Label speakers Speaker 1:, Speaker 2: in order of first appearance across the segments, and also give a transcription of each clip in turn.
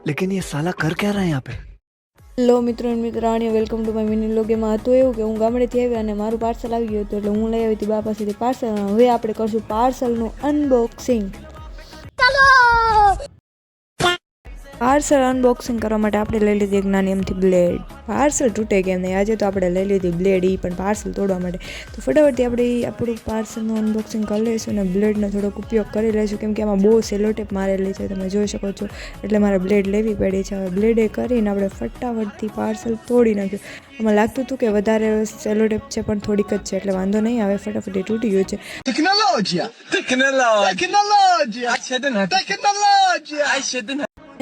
Speaker 1: लेकिन ये साला कर क्या रहा है यहाँ पे?
Speaker 2: હેલો મિત્રો અને મિત્રાણીઓ, welcome to my mini vlog. એમાં હતું એવું કે હું ગામડેથી આવી અને મારું પાર્સલ આવી ગયું હતું, એટલે હું લઈ આવી હતી બા પાસેથી પાર્સલ. હવે આપણે કરશું પાર્સલનું અનબોક્સિંગ. પાર્સલ અનબોક્સિંગ કરવા માટે આપણે લઈ લીધી એક નાની એમથી બ્લેડ. પાર્સલ તૂટે કેમ નહીં, આજે તો આપણે લઈ લીધી બ્લેડ, એ પણ પાર્સલ તોડવા માટે. તો ફટાફટથી આપણે આપણું પાર્સલનું અનબોક્સિંગ કરી લઈશું અને બ્લેડનો થોડોક ઉપયોગ કરી લઈશું, કેમ કે આમાં બહુ સેલોટેપ મારેલી છે, તમે જોઈ શકો છો, એટલે મારે બ્લેડ લેવી પડી છે. હવે બ્લેડે કરીને આપણે ફટાફટથી પાર્સલ તોડી નાખ્યું. આમાં લાગતું હતું કે વધારે સેલોટેપ છે, પણ થોડીક જ છે, એટલે વાંધો નહીં આવે, ફટાફટ તૂટી ગયું છે.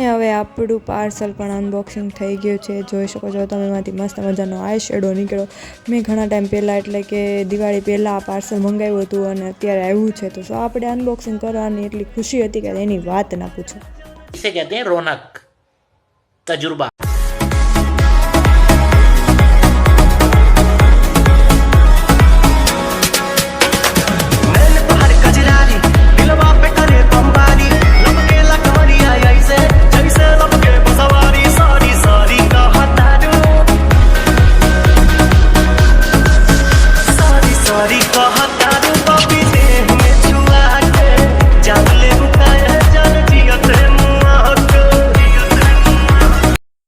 Speaker 2: હવે આપણું પાર્સલ પણ અનબોક્સિંગ થઈ ગયું છે, જોઈ શકો છો તમે. એમાંથી મસ્ત મજાનો આઈ શેડો નીકળ્યો. મેં ઘણા ટાઈમ પહેલાં, એટલે કે દિવાળી પહેલાં આ પાર્સલ મંગાવ્યું હતું અને અત્યારે આવ્યું છે, તો આપણે અનબોક્સિંગ કરવાની એટલી ખુશી હતી કે એની વાત ના પૂછો.
Speaker 3: इसे कहते हैं रौनक, तजुर्बा.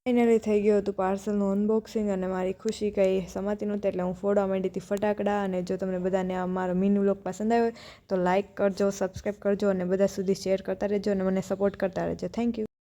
Speaker 2: ફાઇનલી થઈ ગયું હતું પાર્સલનું અનબોક્સિંગ અને મારી ખુશી કંઈ સમાતી નહોતી, એટલે હું ફોડવા માંડી હતી ફટાકડા. અને જો તમને બધાને આ મારો મિની વ્લોગ પસંદ આવ્યો તો લાઇક કરજો, સબસ્ક્રાઈબ કરજો અને બધા સુધી શેર કરતા રહેજો અને મને સપોર્ટ કરતા રહેજો. Thank you.